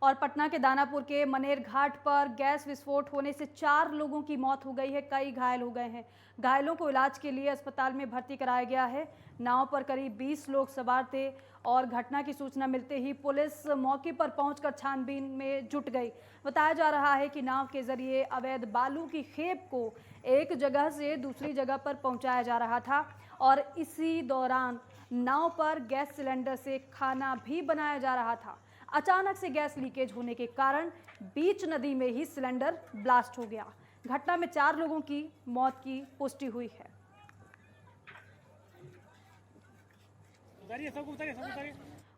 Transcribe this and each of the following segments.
और पटना के दानापुर के मनेर घाट पर गैस विस्फोट होने से 4 लोगों की मौत हो गई है, कई घायल हो गए हैं। घायलों को इलाज के लिए अस्पताल में भर्ती कराया गया है। नाव पर करीब 20 लोग सवार थे और घटना की सूचना मिलते ही पुलिस मौके पर पहुंचकर छानबीन में जुट गई। बताया जा रहा है कि नाव के जरिए अवैध बालू की खेप को एक जगह से दूसरी जगह पर पहुंचाया जा रहा था और इसी दौरान नाव पर गैस सिलेंडर से खाना भी बनाया जा रहा था। अचानक से गैस लीकेज होने के कारण बीच नदी में ही सिलेंडर ब्लास्ट हो गया। घटना में 4 लोगों की मौत की पुष्टि हुई है।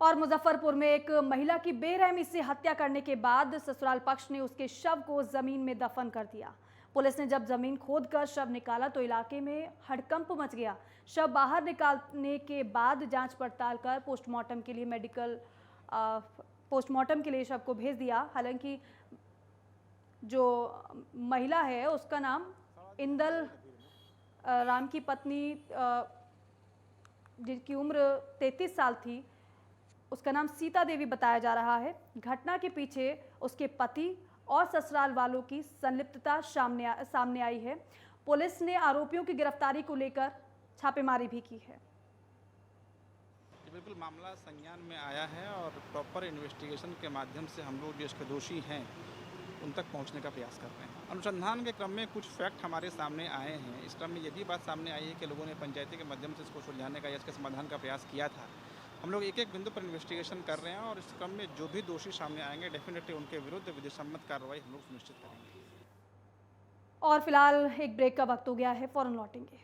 और मुजफ्फरपुर में एक महिला की बेरहमी से हत्या करने के बाद ससुराल पक्ष ने उसके शव को जमीन में दफन कर दिया। पुलिस ने जब जमीन खोदकर शव निकाला तो इलाके में हड़कंप मच गया। शव बाहर निकालने के बाद जांच पड़ताल कर पोस्टमार्टम के लिए शव को भेज दिया। हालांकि जो महिला है उसका नाम इंदल राम की पत्नी जिनकी उम्र 33 साल थी, उसका नाम सीता देवी बताया जा रहा है। घटना के पीछे उसके पति और ससुराल वालों की संलिप्तता सामने आई है। पुलिस ने आरोपियों की गिरफ्तारी को लेकर छापेमारी भी की है। बिल्कुल मामला संज्ञान में आया है और प्रॉपर इन्वेस्टिगेशन के माध्यम से हम लोग जो इसके दोषी हैं उन तक पहुंचने का प्रयास कर रहे हैं। अनुसंधान के क्रम में कुछ फैक्ट हमारे सामने आए हैं। इस क्रम में यदि बात सामने आई है कि लोगों ने पंचायती के माध्यम से इसको सुलझाने का या इसके समाधान का प्रयास किया था। हम लोग एक एक बिंदु पर इन्वेस्टिगेशन कर रहे हैं और इस क्रम में जो भी दोषी सामने आएंगे डेफिनेटली उनके विरुद्ध विधिसम्मत कार्रवाई हम लोग सुनिश्चित करेंगे। और फिलहाल एक ब्रेक का वक्त हो गया है, फौरन लौटेंगे।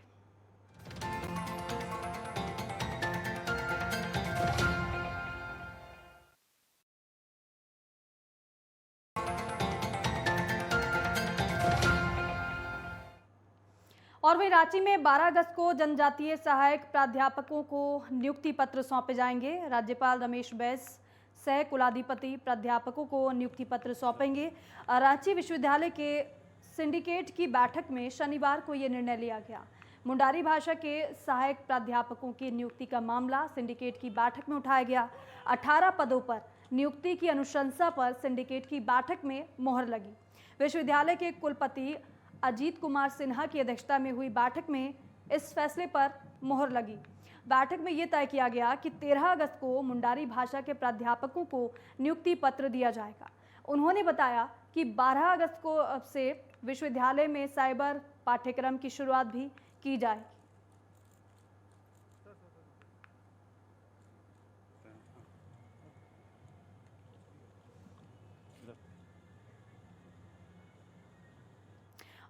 और वहीं रांची में 12 अगस्त को जनजातीय सहायक प्राध्यापकों को नियुक्ति पत्र सौंपे जाएंगे। राज्यपाल रमेश बैस सह कुलाधिपति प्राध्यापकों को नियुक्ति पत्र सौंपेंगे। रांची विश्वविद्यालय के सिंडिकेट की बैठक में शनिवार को यह निर्णय लिया गया। मुंडारी भाषा के सहायक प्राध्यापकों की नियुक्ति का मामला सिंडिकेट की बैठक में उठाया गया। 18 पदों पर नियुक्ति की अनुशंसा पर सिंडिकेट की बैठक में मोहर लगी। विश्वविद्यालय के कुलपति अजीत कुमार सिन्हा की अध्यक्षता में हुई बैठक में इस फैसले पर मोहर लगी। बैठक में यह तय किया गया कि 13 अगस्त को मुंडारी भाषा के प्राध्यापकों को नियुक्ति पत्र दिया जाएगा। उन्होंने बताया कि 12 अगस्त को से विश्वविद्यालय में साइबर पाठ्यक्रम की शुरुआत भी की जाएगी।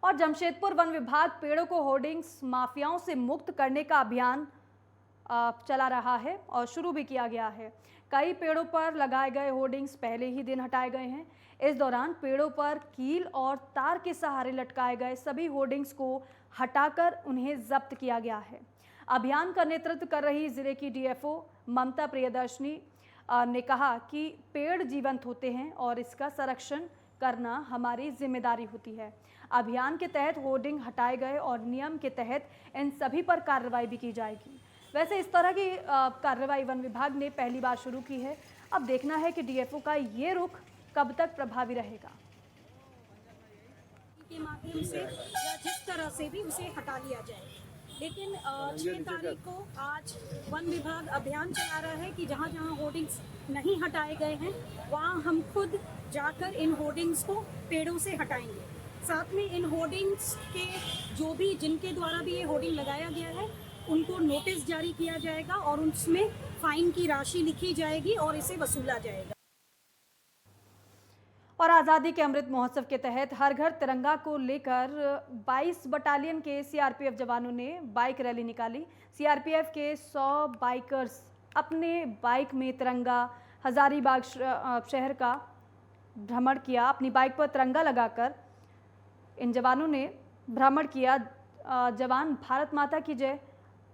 और जमशेदपुर वन विभाग पेड़ों को होर्डिंग्स माफियाओं से मुक्त करने का अभियान चला रहा है और शुरू भी किया गया है। कई पेड़ों पर लगाए गए होर्डिंग्स पहले ही दिन हटाए गए हैं। इस दौरान पेड़ों पर कील और तार के सहारे लटकाए गए सभी होर्डिंग्स को हटाकर उन्हें जब्त किया गया है। अभियान का नेतृत्व कर रही जिले की डीएफओ ममता प्रियदर्शनी ने कहा कि पेड़ जीवंत होते हैं और इसका संरक्षण करना हमारी जिम्मेदारी होती है। अभियान के तहत होर्डिंग हटाए गए और नियम के तहत इन सभी पर कार्रवाई भी की जाएगी। वैसे इस तरह की कार्रवाई वन विभाग ने पहली बार शुरू की है। अब देखना है कि डीएफओ का ये रुख कब तक प्रभावी रहेगा। के माध्यम से या जिस तरह से भी उसे हटा लिया जाए। लेकिन 6 तारीख को आज वन विभाग अभियान चला रहा है कि जहाँ जहाँ होर्डिंग्स नहीं हटाए गए हैं वहाँ हम खुद जाकर इन होर्डिंग्स को पेड़ों से हटाएंगे। साथ में इन होर्डिंग्स के जो भी जिनके द्वारा भी ये होर्डिंग लगाया गया है उनको नोटिस जारी किया जाएगा और उसमें फाइन की राशि लिखी जाएगी और इसे वसूला जाएगा। और आज़ादी के अमृत महोत्सव के तहत हर घर तिरंगा को लेकर 22 बटालियन के सीआरपीएफ जवानों ने बाइक रैली निकाली। सीआरपीएफ के 100 बाइकर्स अपने बाइक में तिरंगा हजारीबाग शहर का भ्रमण किया। अपनी बाइक पर तिरंगा लगाकर इन जवानों ने भ्रमण किया। जवान भारत माता की जय,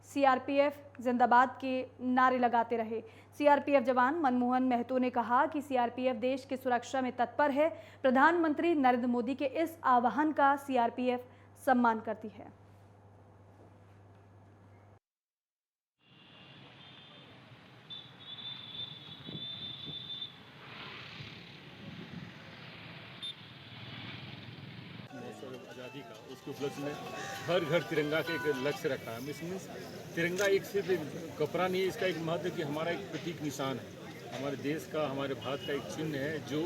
सीआरपीएफ जिंदाबाद के नारे लगाते रहे। सीआरपीएफ जवान मनमोहन महतो ने कहा कि सीआरपीएफ देश की सुरक्षा में तत्पर है। प्रधानमंत्री नरेंद्र मोदी के इस आह्वान का सीआरपीएफ सम्मान करती है। आज़ादी का, उसके उपलक्ष्य में हर घर तिरंगा के एक लक्ष्य रखा है। इसमें तिरंगा एक सिर्फ कपड़ा नहीं है, इसका एक महत्व कि हमारा एक प्रतीक निशान है, हमारे देश का, हमारे भारत का एक चिन्ह है जो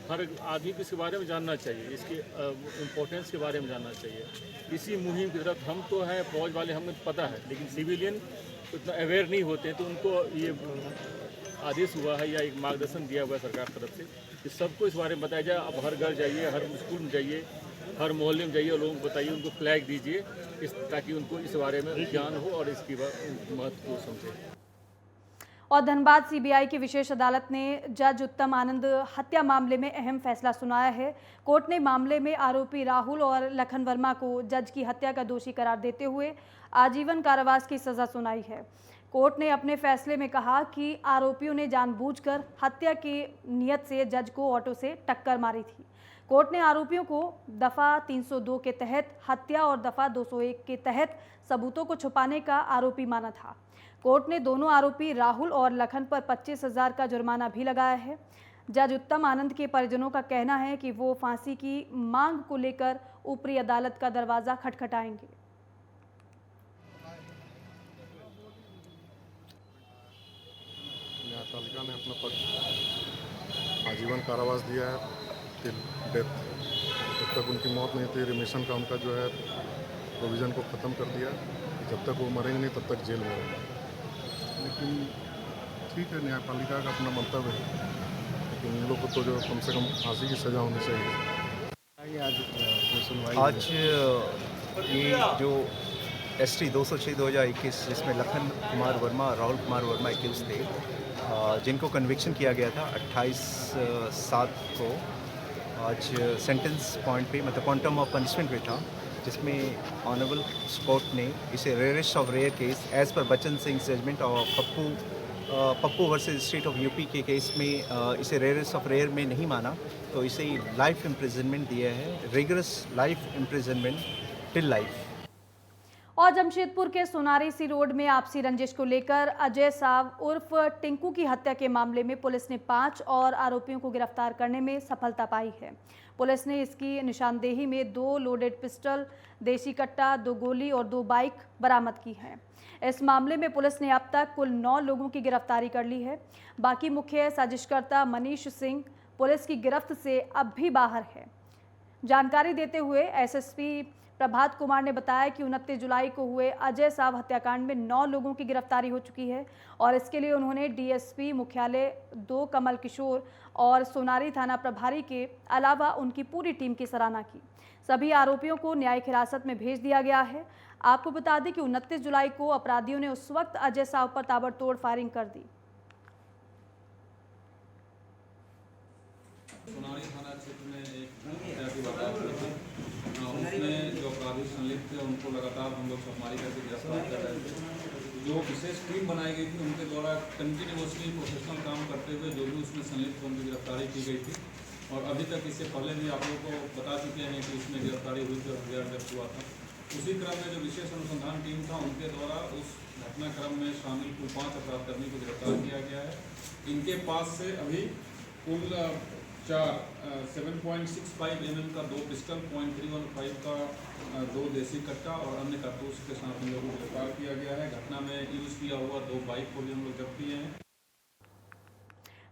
हर आदमी को इसके बारे में जानना चाहिए, इसके इम्पोर्टेंस के बारे में जानना चाहिए। इसी मुहिम की तरफ हम तो हैं फौज वाले, हमें पता है, लेकिन सिविलियन उतना अवेयर नहीं होते हैं, तो उनको ये आदेश हुआ है या एक मार्गदर्शन दिया हुआ है सरकार तरफ से कि सबको इस बारे में बताया जाए। अब हर घर जाइए, हर स्कूल में जाइए, हर मोहल्ले में जाइए और लोगों को बताइए, उनको फ्लैग दीजिए ताकि उनको इस बारे में ज्ञान हो और इसकी महत्व को समझे। और धनबाद सीबीआई की विशेष अदालत ने जज उत्तम आनंद हत्या मामले में अहम फैसला सुनाया है। कोर्ट ने मामले में आरोपी राहुल और लखन वर्मा को जज की हत्या का दोषी करार देते हुए आजीवन कारावास की सजा सुनाई है। कोर्ट ने अपने फैसले में कहा कि आरोपियों ने जानबूझकर हत्या की नीयत से जज को ऑटो से टक्कर मारी थी। कोर्ट ने आरोपियों को दफ़ा 302 के तहत हत्या और दफ़ा 201 के तहत सबूतों को छुपाने का आरोपी माना था। कोर्ट ने दोनों आरोपी राहुल और लखन पर 25,000 का जुर्माना भी लगाया है। जज उत्तम आनंद के परिजनों का कहना है कि वो फांसी की मांग को लेकर ऊपरी अदालत का दरवाजा खटखटाएंगे। न्यायपालिका ने अपना पक्ष आजीवन कारावास दिया है टिल डेथ। जब तक उनकी मौत नहीं थी, रिमिशन का उनका जो है प्रोविज़न को ख़त्म कर दिया। जब तक वो मरेंगे नहीं तब तक जेल में रहेंगे। लेकिन ठीक है, न्यायपालिका का अपना मंतव्य है, लेकिन इन लोग को तो जो कम से कम फांसी की सज़ा होनी चाहिए। आज ये जो ST 206/2021 जिसमें लखन कुमार वर्मा और राहुल कुमार वर्मा एक्यूज थे, जिनको कन्विक्शन किया गया था 28/7 को, आज सेंटेंस पॉइंट पे मतलब क्वांटम ऑफ पनिशमेंट पे था, जिसमें ऑनरेबल कोर्ट ने इसे rarest of rare case as per Bachan Singh judgement और Pappu versus state of UP के केस में इसे रेयरेस्ट ऑफ रेयर में नहीं माना, तो इसे लाइफ इम्प्रिजनमेंट दिया है, rigorous life imprisonment till life. और जमशेदपुर के सोनारी सी रोड में आपसी रंजिश को लेकर अजय साव उर्फ टिंकू की हत्या के मामले में पुलिस ने 5 और आरोपियों को गिरफ्तार करने में सफलता पाई है। पुलिस ने इसकी निशानदेही में 2 लोडेड पिस्टल, देसी कट्टा, 2 गोली और 2 बाइक बरामद की हैं। इस मामले में पुलिस ने अब तक कुल 9 लोगों की गिरफ्तारी कर ली है। बाकी मुख्य साजिशकर्ता मनीष सिंह पुलिस की गिरफ्त से अब भी बाहर है। जानकारी देते हुए SSP प्रभात कुमार ने बताया कि 29 जुलाई को हुए अजय साव हत्याकांड में 9 लोगों की गिरफ्तारी हो चुकी है और इसके लिए उन्होंने DSP मुख्यालय 2 कमल किशोर और सोनारी थाना प्रभारी के अलावा उनकी पूरी टीम की सराहना की। सभी आरोपियों को न्यायिक हिरासत में भेज दिया गया है। आपको बता दें कि 29 जुलाई को अपराधियों ने उस वक्त अजय साव पर ताबड़तोड़ फायरिंग कर दी। सोनारी थाना क्षेत्र में एक हत्या की वारदात हुई थी। उसमें जो अपराधी संलिप्त थे उनको लगातार हम लोग छापेमारी करके गिरफ्तार कर रहे थे। जो विशेष टीम बनाई गई थी उनके द्वारा कंटिन्यूसली प्रोफेशनल काम करते हुए जो भी उसमें संलिप्त उनकी गिरफ्तारी की गई थी और अभी तक इससे पहले भी आप लोगों को बता चुके हैं कि इसमें गिरफ्तारी हुई थी और हथियार जब्त हुआ था। उसी क्रम में जो विशेष अनुसंधान टीम था उनके द्वारा उस घटनाक्रम में शामिल कुल 5 अपराधकर्मी को गिरफ्तार किया गया है। इनके पास से अभी कुल 7.65 mm का 2 पिस्टल, .315 का 2 देसी कट्टा और अन्य कारतूस के साथ इन लोगों को गिरफ्तार किया गया है। घटना में यूज किया हुआ 2 बाइक को भी हम लोग जब्त किए हैं।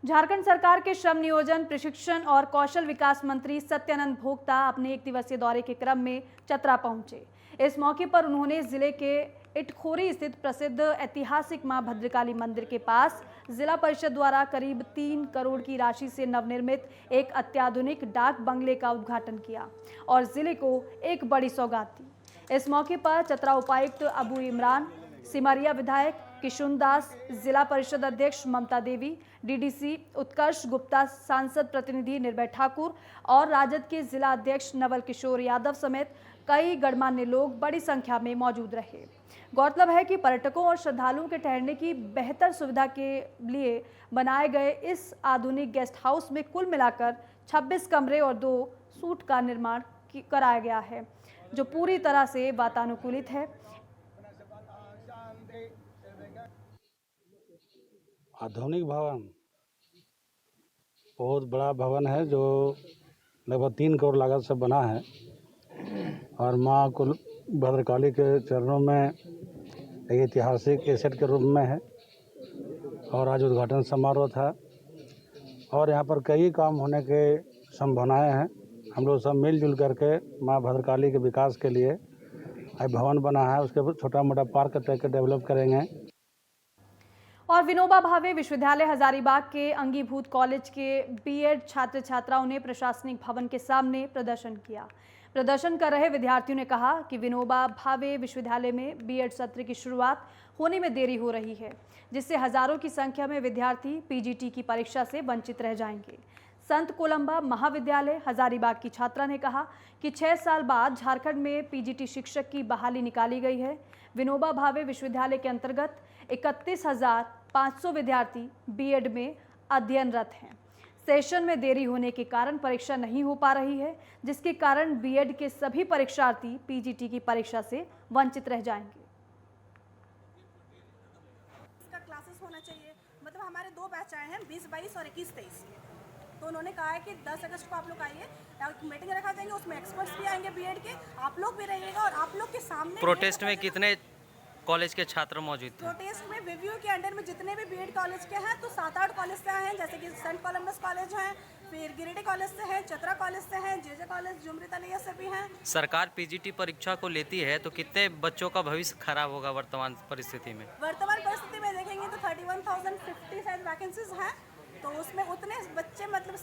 झारखंड सरकार के श्रम नियोजन, प्रशिक्षण और कौशल विकास मंत्री सत्यानंद भोक्ता अपने 1 दिवसीय दौरे के क्रम में चतरा पहुंचे। इस मौके पर उन्होंने जिले के इटखोरी स्थित प्रसिद्ध ऐतिहासिक मां भद्रकाली मंदिर के पास जिला परिषद द्वारा करीब 3 करोड़ की राशि से नवनिर्मित एक अत्याधुनिक डाक बंगले का उद्घाटन किया और जिले को एक बड़ी सौगात दी। इस मौके पर चतरा उपायुक्त अबू इमरान, सिमरिया विधायक किशुन दास, जिला परिषद अध्यक्ष ममता देवी, DDC उत्कर्ष गुप्ता, सांसद प्रतिनिधि निर्भय ठाकुर और राजद के जिला अध्यक्ष नवल किशोर यादव समेत कई गणमान्य लोग बड़ी संख्या में मौजूद रहे। गौरतलब है कि पर्यटकों और श्रद्धालुओं के ठहरने की बेहतर सुविधा के लिए बनाए गए इस आधुनिक गेस्ट हाउस में कुल मिलाकर 26 कमरे और 2 सूट का निर्माण कराया गया है, जो पूरी तरह से वातानुकूलित है। आधुनिक भवन बहुत बड़ा भवन है जो लगभग 3 करोड़ लागत से बना है। और माँ कुल भद्रकाली के चरणों में एक ऐतिहासिक एसेट के रूप में है और आज उद्घाटन समारोह था और यहाँ पर कई काम होने के संभावनाएं हैं। हम लोग सब मिलजुल करके माँ भद्रकाली के विकास के लिए भवन बना है, उसके ऊपर छोटा मोटा पार्क करके डेवलप करेंगे। और विनोबा भावे विश्वविद्यालय हजारीबाग के अंगीभूत कॉलेज के बीएड छात्र छात्राओं ने प्रशासनिक भवन के सामने प्रदर्शन किया। प्रदर्शन कर रहे विद्यार्थियों ने कहा कि विनोबा भावे विश्वविद्यालय में बीएड सत्र की शुरुआत होने में देरी हो रही है, जिससे हजारों की संख्या में विद्यार्थी पीजीटी की परीक्षा से वंचित रह जाएंगे। संत कोलंबा महाविद्यालय हजारीबाग की छात्रा ने कहा कि 6 साल बाद झारखंड में पीजीटी शिक्षक की बहाली निकाली गई है। विनोबा भावे विश्वविद्यालय के अंतर्गत 31,500 विद्यार्थी बीएड में अध्ययनरत हैं। सेशन में देरी होने के कारण परीक्षा नहीं हो पा रही है, जिसके कारण बीएड के सभी परीक्षार्थी पीजीटी की परीक्षा से वंचित रह जाएंगे। इसका क्लासेस होना चाहिए, मतलब हमारे 2 बैच आए हैं 20-22 और 21-23। तो उन्होंने कहा है कि 10 अगस्त को आप लोग आइए, मीटिंग रखा जाएंगे, उसमें एक्सपर्ट्स भी आएंगे बीएड के, आप लोग भी रहिएगा और आप लोग के सामने। प्रोटेस्ट में कितने कॉलेज के छात्र मौजूद थे? प्रोटेस्ट में रिव्यू के अंडर में जितने भी बीएड कॉलेज के हैं तो 7-8 कॉलेज से आए हैं, जैसे कि सेंट कोलंबस कॉलेज हैं, फिर गिरिडीह कॉलेज से हैं, चतरा कॉलेज से हैं, जेजे कॉलेज जुमरीतलिया से भी हैं। सरकार पीजीटी परीक्षा को लेती है तो कितने बच्चों का भविष्य खराब होगा वर्तमान परिस्थिति में? वर्तमान परिस्थिति में देखेंगे तो 31,050 शायद वैकेंसीज हैं, तो उसमें उतने बच्चे मतलब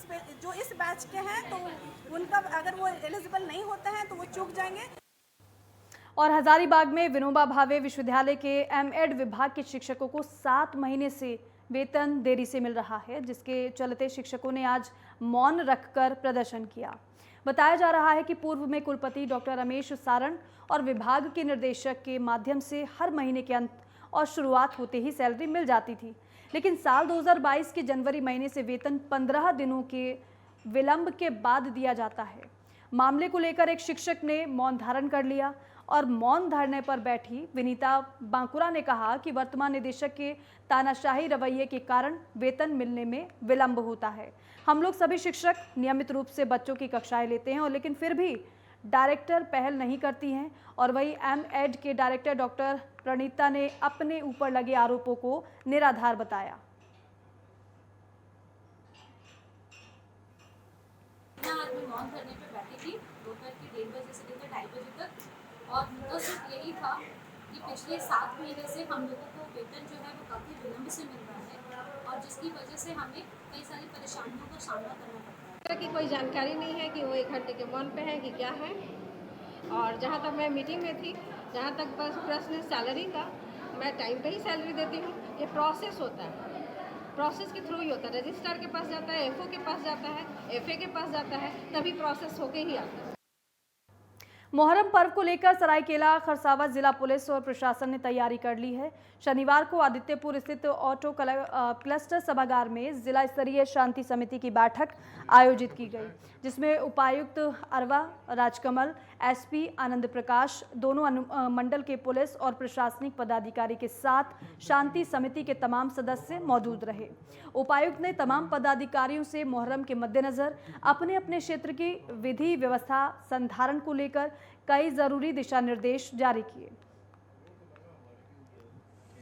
जो इस बैच के हैं तो उनका अगर वो एलिजिबल नहीं होते हैं तो वो चूक जाएंगे। और हजारीबाग में विनोबा भावे विश्वविद्यालय के एमएड विभाग के शिक्षकों को 7 महीने से वेतन देरी से मिल रहा है, जिसके चलते शिक्षकों ने आज मौन रखकर प्रदर्शन किया। बताया जा रहा है कि पूर्व में कुलपति डॉक्टर रमेश सारण और विभाग के निर्देशक के माध्यम से हर महीने के अंत और शुरुआत होते ही सैलरी मिल जाती थी, लेकिन साल 2022 के जनवरी महीने से वेतन 15 दिनों के विलंब के बाद दिया जाता है। मामले को लेकर एक शिक्षक ने मौन धारण कर लिया और मौन धरने पर बैठी विनीता बांकुरा ने कहा कि वर्तमान निदेशक के तानाशाही रवैये के कारण वेतन मिलने में विलंब होता है। हम लोग सभी शिक्षक नियमित रूप से बच्चों की कक्षाएं लेते हैं और लेकिन फिर भी डायरेक्टर पहल नहीं करती हैं। और वही एमएड के डायरेक्टर डॉक्टर प्रणीता ने अपने ऊपर लगे आरोपों को निराधार बताया। मौन धरने पे बैठी थी दोपहर के 1:30 बजे से लेकर 2:30 बजे तक, और मुद्दा सिर्फ यही था कि पिछले 7 महीने से हम लोगों को वेतन जो है वो काफ़ी विलंब से मिल रहा है और जिसकी वजह से हमें कई सारी परेशानियों का सामना करना पड़ता है। की कोई जानकारी नहीं है कि वो 1 घंटे के मौन पे है कि क्या है। और जहाँ तक मैं मीटिंग में थी, जहाँ तक बस प्रश्न सैलरी का, मैं टाइम पे ही सैलरी देती हूँ। ये प्रोसेस होता है, प्रोसेस के थ्रू ही होता है। रजिस्ट्रार के पास जाता है, एफओ के पास जाता है, एफए के पास जाता है, तभी प्रोसेस होके ही आता है। मोहर्रम पर्व को लेकर सरायकेला खरसावां जिला पुलिस और प्रशासन ने तैयारी कर ली है। शनिवार को आदित्यपुर स्थित ऑटो क्लस्टर सभागार में जिला स्तरीय शांति समिति की बैठक आयोजित की गई, जिसमें उपायुक्त अरवा राजकमल, एसपी आनंद प्रकाश, दोनों मंडल के पुलिस और प्रशासनिक पदाधिकारी के साथ शांति समिति के तमाम सदस्य मौजूद रहे। उपायुक्त ने तमाम पदाधिकारियों से मुहर्रम के मद्देनजर अपने अपने क्षेत्र की विधि व्यवस्था संधारण को लेकर कई जरूरी दिशा निर्देश जारी किए।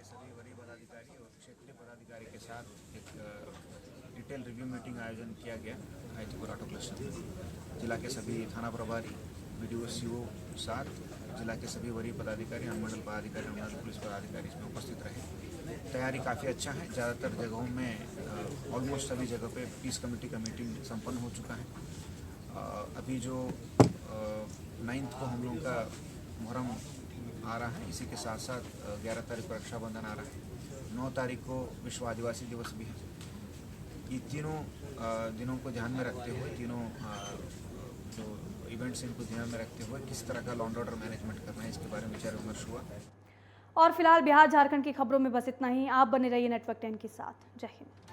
सभी वरीय पदाधिकारी और क्षेत्रीय पदाधिकारी के साथ एक डिटेल रिव्यू मीटिंग आयोजन किया गया आदित्यपुर ऑटो क्लस्टर में। जिला के सभी थाना प्रभारी, बीडीओ, सीओ साथ जिला के सभी वरीय पदाधिकारी, अनुमंडल पदाधिकारी, अनुमंडल पुलिस पदाधिकारी इसमें उपस्थित रहे। तैयारी काफ़ी अच्छा है। ज़्यादातर जगहों में ऑलमोस्ट सभी जगह पे पीस कमेटी का मीटिंग संपन्न हो चुका है। अभी जो 9 को हम लोगों का मुहर्रम आ रहा है, इसी के साथ साथ 11 तारीख को रक्षाबंधन आ रहा है, 9 तारीख को विश्व आदिवासी दिवस भी है। ये तीनों दिनों को ध्यान में रखते हुए, तीनों जो इवेंट्स इनको ध्यान में रखते हुए किस तरह का लॉ एंड ऑर्डर मैनेजमेंट करना है, इसके बारे में विचार विमर्श हुआ। और फिलहाल बिहार झारखंड की खबरों में बस इतना ही। आप बने रहिए नेटवर्क 10 के साथ। जय हिंद।